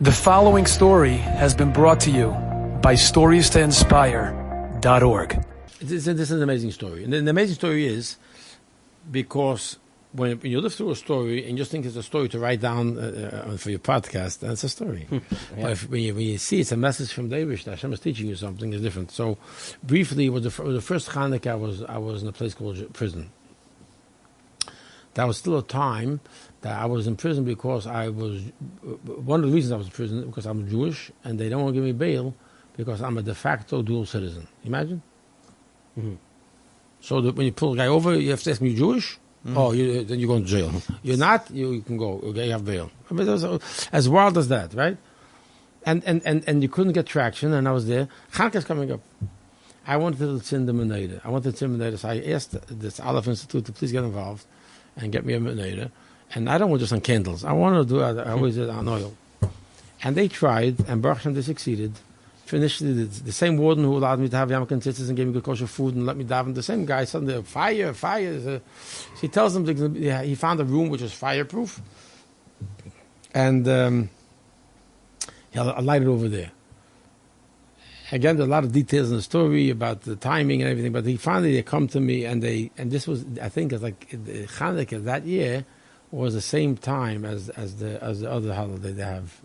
The following story has been brought to you by StoriesToInspire.org. This is an amazing story. And the amazing story is because when you live through a story and you just think it's a story to write down for your podcast, that's a story. But when you see it's a message from David, that Hashem is teaching you something, is different. So briefly, it was the first Chanukah I was in a place called prison. That was still a time that I was in prison because one of the reasons I was in prison because I'm Jewish and they don't want to give me bail because I'm a de facto dual citizen. Imagine? Mm-hmm. So that when you pull a guy over, you have to ask me, you Jewish? Mm-hmm. Oh, then you're going to jail. You're not, you can go. Okay, you have bail. I mean, as wild as that, right? And you couldn't get traction, and I was there. Chanukah's coming up. I wanted to send the Emunah. So I asked this Aleph Institute to please get involved and get me a Emunah. And I don't want just on candles. I want to do it. I always did it on oil. And they tried, and Baruch Hashem, they succeeded. Initially, the same warden who allowed me to have yarmulke and tzitzis and gave me good kosher food and let me daven, the same guy suddenly, fire. So he tells them he found a room which was fireproof. And he lighted over there. Again, there are a lot of details in the story about the timing and everything, but they come to me and this was, I think, it's like the Chanukah that year was the same time as the other holiday they have.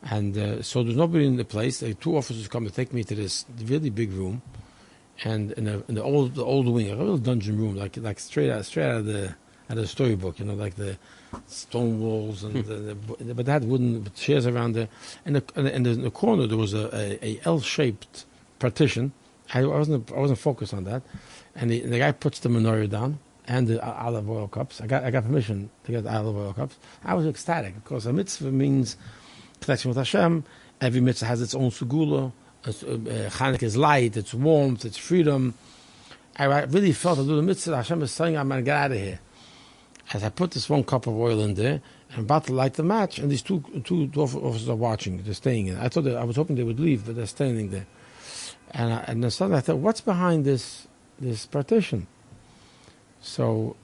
And so there's nobody in the place. Two officers come to take me to this really big room, and in the old wing, a little dungeon room, like straight out of the storybook, like the stone walls, and but they had wooden chairs around there. And in the corner there was a L-shaped partition. I wasn't focused on that. And the guy puts the menorah down and the olive oil cups. I got permission to get the olive oil cups. I was ecstatic because a mitzvah means connection with Hashem. Every mitzvah has its own segula. Chanukah is light, it's warmth, it's freedom. I really felt to do the mitzvah. Hashem is saying, I'm going to get out of here. As I put this one cup of oil in there, I'm about to light the match, and these two officers are watching. They're staying in. I was hoping they would leave, but they're standing there. And then suddenly I thought, what's behind this partition? So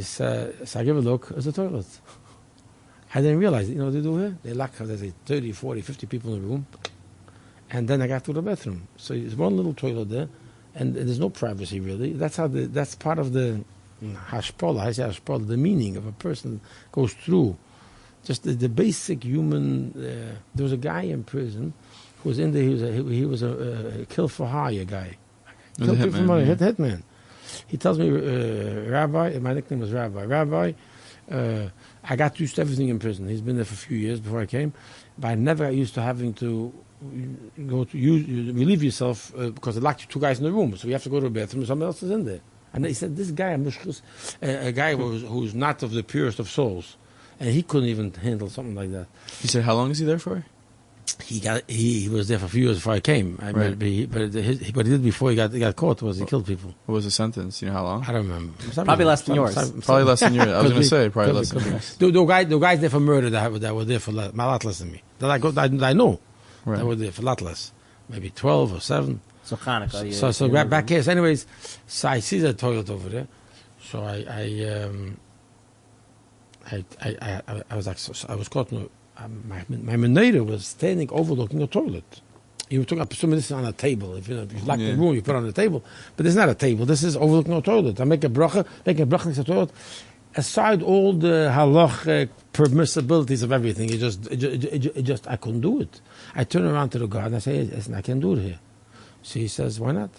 so I give a look. It's a toilet. I didn't realize it. You know what they do here? They lock, there's 30, 40, 50 people in the room. And then I got to the bathroom. So there's one little toilet there, and there's no privacy really. That's part of the hashpola, the meaning of a person goes through. Just the basic human. There was a guy in prison who was in there. He was a kill for hire guy. Kill people for money, hitman. He tells me, Rabbi, my nickname was Rabbi. Rabbi, I got used to everything in prison. He's been there for a few years before I came, but I never got used to having to relieve yourself because they locked you two guys in the room, so you have to go to a bathroom and someone else is in there. And he said, this guy, a guy who's not of the purest of souls, and he couldn't even handle something like that. He said, how long is he there for? He was there for a few years before I came. Right. But he did before he got caught was he killed people. What was the sentence? You know how long? I don't remember. Probably less than yours. Probably less than yours. I was going to say probably less than yours. The guys there for murder that were there for a lot less than me. That I know. Right. That were there for a lot less. Maybe 12 or 7. So Chanukah. So back here. So anyways, so I see the toilet over there. So I was caught. My Emunah was standing overlooking a toilet. You were talking about some of this on a table. If you lock the room, you put it on the table. But this is not a table. This is overlooking a toilet. I make a bracha next to the toilet. Aside all the halach permissibilities of everything, it just I couldn't do it. I turn around to the guard and I say, listen, I can't do it here. So he says, why not?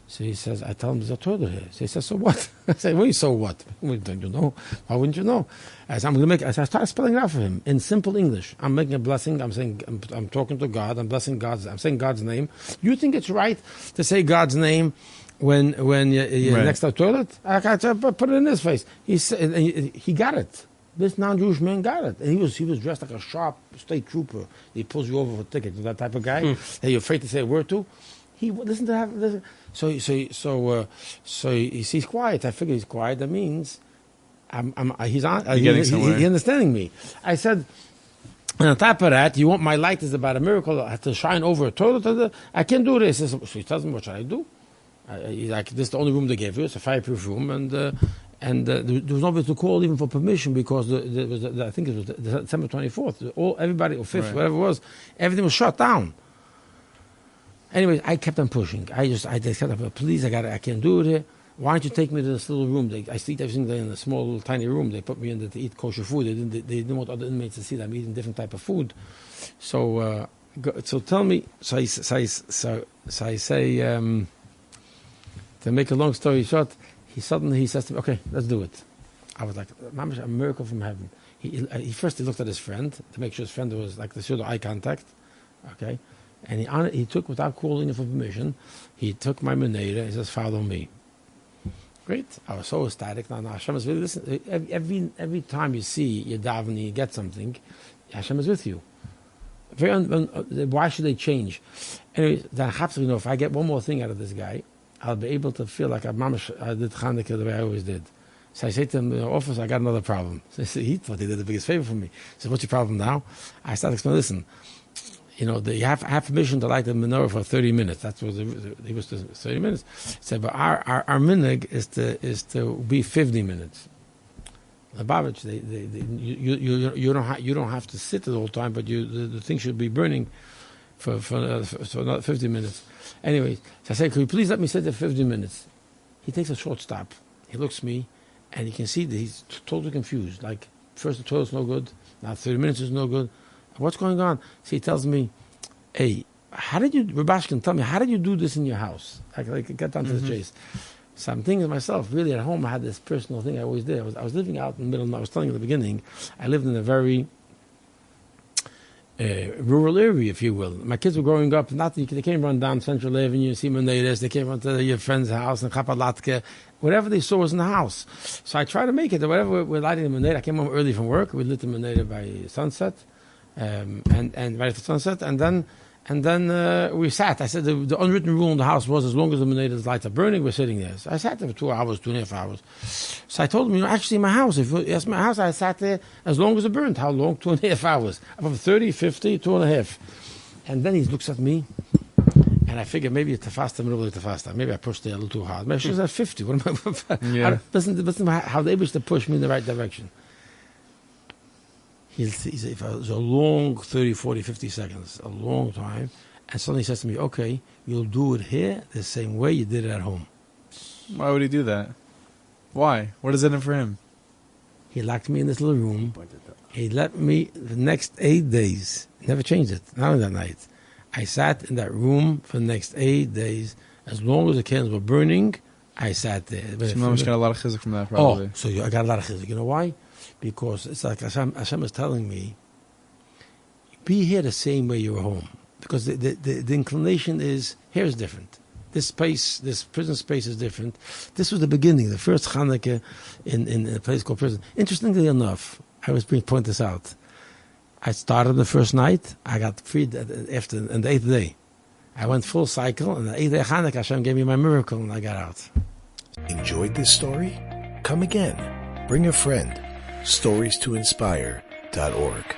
So he says, I tell him there's a toilet here. So he says, so what? I say, well, so what? Don't you know? Why wouldn't you know? I start spelling it out for him in simple English. I'm making a blessing. I'm saying, I'm talking to God. I'm blessing God's. I'm saying God's name. You think it's right to say God's name when you're right next to the toilet? I put it in his face. He got it. This non-Jewish man got it. And he was dressed like a sharp state trooper. He pulls you over for a ticket. That type of guy that you're afraid to say a word to. He listened to that. So he's quiet. I figure he's quiet. That means he's understanding me. I said, and on top of that, you want my light is about a miracle. I have to shine over a toilet. I can't do this. So he tells me, what should I do? He's like, this is the only room they gave you. It's a fireproof room, and And there was nobody to call even for permission because I think it was December 24th. Everybody, or 5th, Right. whatever it was, everything was shut down. Anyway, I kept on pushing. I just kept up, please, I can't do it here. Why don't you take me to this little room? I sleep every single day in a small, little, tiny room. They put me in there to eat kosher food. They didn't want other inmates to see that I'm eating different type of food. So, tell me. So I say, to make a long story short, he says to me, "Okay, let's do it." I was like, "Mamash, a miracle from heaven." He first looked at his friend to make sure his friend was like the sort of eye contact, okay, and he took, without calling for permission, he took my meneda. He says, "Follow me." Great. I was so ecstatic. Now Hashem is with you. Listen, every time you see your davening, you get something, Hashem is with you. Why should they change? Anyway, then if I get one more thing out of this guy, I'll be able to feel like I did Chanukah the way I always did. So I say to him in the office, I got another problem. So he thought he did the biggest favor for me. He said, "What's your problem now?" I started explaining, listen, you have permission to light the menorah for 30 minutes. That's what he was to 30 minutes. He said, but our minhag is to be 50 minutes. Lubavitch, you don't have to sit the whole time, but the thing should be burning for another 50 minutes. Anyway, so I said, "Could you please let me sit there 50 minutes?" He takes a short stop. He looks at me, and you can see that he's totally confused. Like, first the toilet's no good, now 30 minutes is no good. What's going on? So he tells me, "Hey, Rubashkin, tell me, how did you do this in your house?" Like get down to the chase. So I'm thinking to myself, really at home I had this personal thing I always did. I was living out in the middle, I was telling you at the beginning, I lived in a very rural area, if you will. My kids were growing up, they can't run down Central Avenue, see Monedas, they can't run to your friend's house in Chapalatke. Whatever they saw was in the house. So I tried to make it, whatever we're lighting the Moneda. I came home early from work, we lit the Moneda by sunset. And right after sunset, and then we sat. I said the unwritten rule in the house was as long as the Moneda's lights are burning, we're sitting there. So I sat there for 2 hours, 2.5 hours. So I told him, actually, my house. If it's my house, I sat there as long as it burned. How long? 2.5 hours. From 30, 50, 2.5. And then he looks at me, and I figured maybe it's tafasta, middle of the tafasta. Maybe I pushed it a little too hard. Maybe she was at 50. What am I? Yeah. Listen how they wish to push me in the right direction. He said, it was a long 30, 40, 50 seconds, a long time. And suddenly he says to me, "Okay, you'll do it here the same way you did it at home." Why would he do that? Why? What is it in for him? He locked me in this little room. He let me, the next 8 days, never changed it, not on that night. I sat in that room for the next 8 days. As long as the candles were burning, I sat there. So Mamash got a lot of chizuk from that, probably. I got a lot of chizuk. You know why? Because it's like Hashem is telling me, be here the same way you were home. Because the inclination is, here is different. This space, this prison space is different. This was the beginning, the first Chanukah in a place called prison. Interestingly enough, I was being point this out. I started the first night, I got freed after the 8th day. I went full cycle, and the 8th day Chanukah, Hashem gave me my miracle, and I got out. Enjoyed this story? Come again. Bring a friend. StoriesToInspire.org